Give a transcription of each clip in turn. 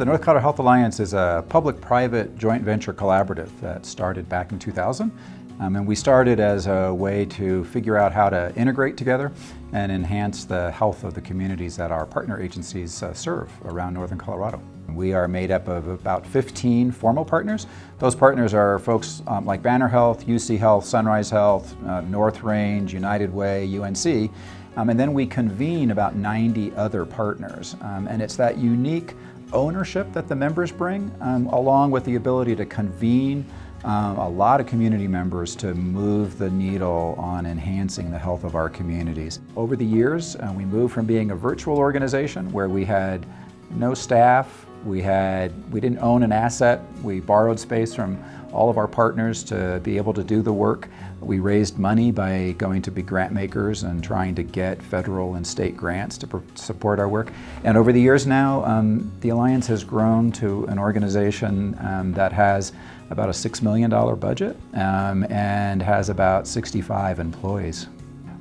The North Colorado Health Alliance is a public-private joint venture collaborative that started back in 2000. And we started as a way to figure out how to integrate together and enhance the health of the communities that our partner agencies serve around northern Colorado. We are made up of about 15 formal partners. Those partners are folks like Banner Health, UC Health, Sunrise Health, North Range, United Way, UNC. And then we convene about 90 other partners. And it's that unique ownership that the members bring, along with the ability to convene a lot of community members to move the needle on enhancing the health of our communities. Over the years, we moved from being a virtual organization where we had no staff, we didn't own an asset, we borrowed space from all of our partners to be able to do the work. We raised money by going to be grant makers and trying to get federal and state grants to support our work. And over the years now, the Alliance has grown to an organization that has about a $6 million budget and has about 65 employees.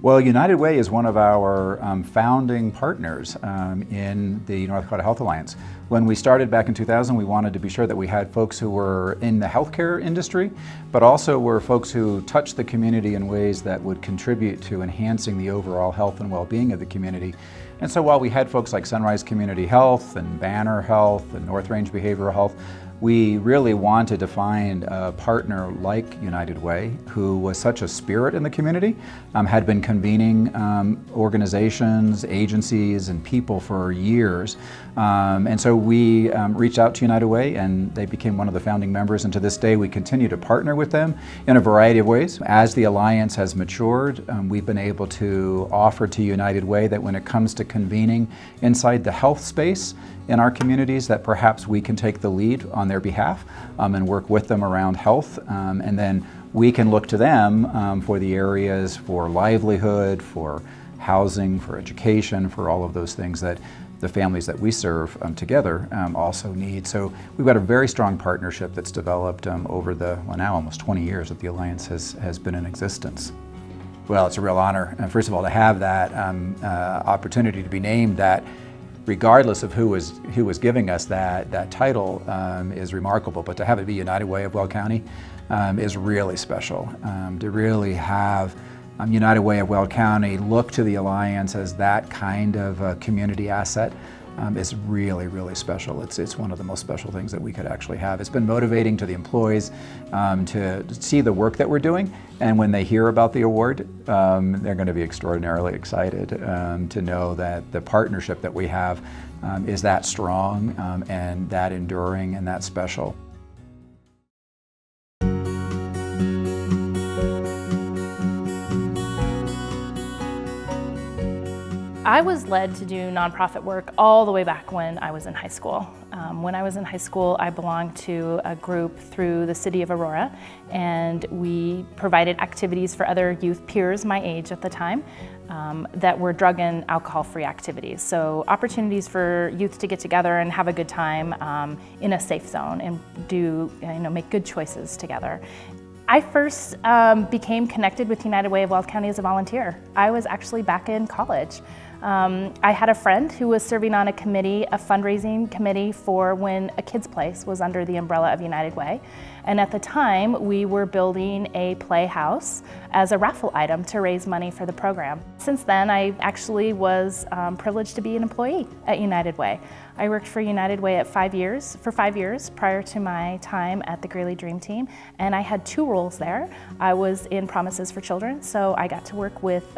Well, United Way is one of our founding partners in the North Dakota Health Alliance. When we started back in 2000, we wanted to be sure that we had folks who were in the healthcare industry, but also were folks who touched the community in ways that would contribute to enhancing the overall health and well-being of the community. And so while we had folks like Sunrise Community Health and Banner Health and North Range Behavioral Health, we really wanted to find a partner like United Way, who was such a spirit in the community, had been convening organizations, agencies, and people for years. And so we reached out to United Way, and they became one of the founding members. And to this day, we continue to partner with them in a variety of ways. As the Alliance has matured, we've been able to offer to United Way that when it comes to convening inside the health space in our communities, that perhaps we can take the lead on their behalf and work with them around health. And then we can look to them for the areas for livelihood, for housing, for education, for all of those things that the families that we serve together also need. So we've got a very strong partnership that's developed over the, well, now almost 20 years that the Alliance has been in existence. Well, it's a real honor, first of all, to have that opportunity to be named that, regardless of who was giving us that title, is remarkable. But to have it be United Way of Weld County is really special. To really have United Way of Weld County look to the Alliance as that kind of a community asset is really, really special. It's one of the most special things that we could actually have. It's been motivating to the employees to see the work that we're doing, and when they hear about the award, they're going to be extraordinarily excited to know that the partnership that we have is that strong and that enduring and that special. I was led to do nonprofit work all the way back when I was in high school. When I was in high school, I belonged to a group through the city of Aurora, and we provided activities for other youth peers my age at the time that were drug and alcohol-free activities. So opportunities for youth to get together and have a good time in a safe zone and do, make good choices together. I first became connected with United Way of Weld County as a volunteer. I was actually back in college. I had a friend who was serving on a committee, a fundraising committee for when a kids' place was under the umbrella of United Way. And at the time, we were building a playhouse as a raffle item to raise money for the program. Since then, I actually was privileged to be an employee at United Way. I worked for United Way for 5 years prior to my time at the Greeley Dream Team, and I had 2 roles there. I was in Promises for Children, so I got to work with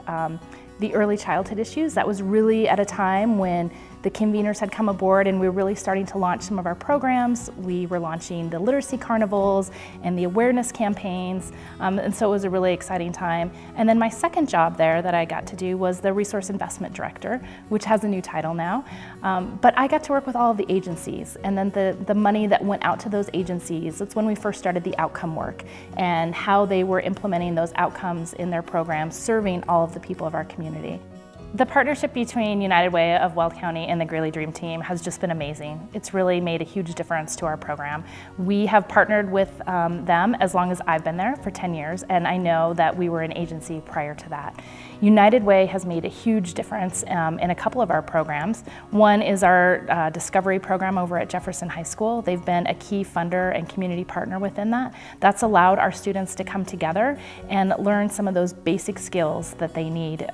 the early childhood issues. That was really at a time when the conveners had come aboard and we were really starting to launch some of our programs. We were launching the literacy carnivals and the awareness campaigns, and so it was a really exciting time. And then my second job there that I got to do was the Resource Investment Director, which has a new title now. But I got to work with all of the agencies, and then the money that went out to those agencies, that's when we first started the outcome work and how they were implementing those outcomes in their programs, serving all of the people of our community. The partnership between United Way of Weld County and the Greeley Dream Team has just been amazing. It's really made a huge difference to our program. We have partnered with them as long as I've been there, for 10 years, and I know that we were an agency prior to that. United Way has made a huge difference in a couple of our programs. One is our Discovery program over at Jefferson High School. They've been a key funder and community partner within that. That's allowed our students to come together and learn some of those basic skills that they need,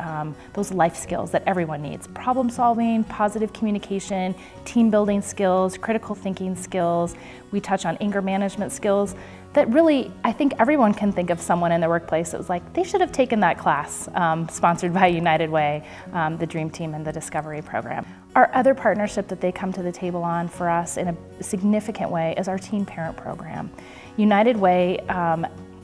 those life skills that everyone needs. Problem solving, positive communication, team building skills, critical thinking skills. We touch on anger management skills that really, I think everyone can think of someone in their workplace that was like, they should have taken that class, sponsored by United Way, the Dream Team and the Discovery program. Our other partnership that they come to the table on for us in a significant way is our teen parent program. United Way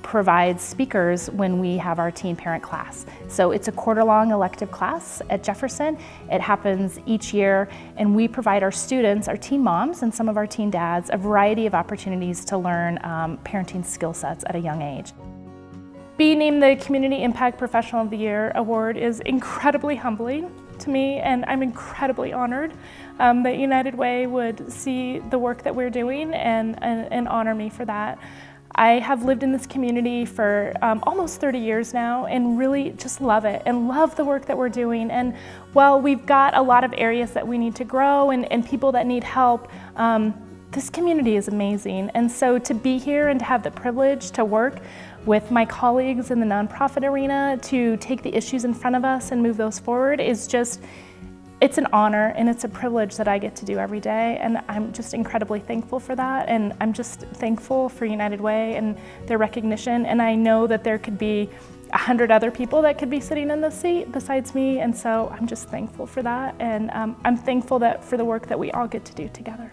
provides speakers when we have our teen parent class. So it's a quarter-long elective class at Jefferson. It happens each year, and we provide our students, our teen moms and some of our teen dads, a variety of opportunities to learn parenting skill sets at a young age. Being named the Community Impact Professional of the Year award is incredibly humbling to me, and I'm incredibly honored that United Way would see the work that we're doing and honor me for that. I have lived in this community for almost 30 years now and really just love it and love the work that we're doing. And while we've got a lot of areas that we need to grow and people that need help, this community is amazing. And so to be here and to have the privilege to work with my colleagues in the nonprofit arena to take the issues in front of us and move those forward is just, it's an honor and it's a privilege that I get to do every day, and I'm just incredibly thankful for that, and I'm just thankful for United Way and their recognition, and I know that there could be 100 other people that could be sitting in this seat besides me, and so I'm just thankful for that, and I'm thankful that for the work that we all get to do together.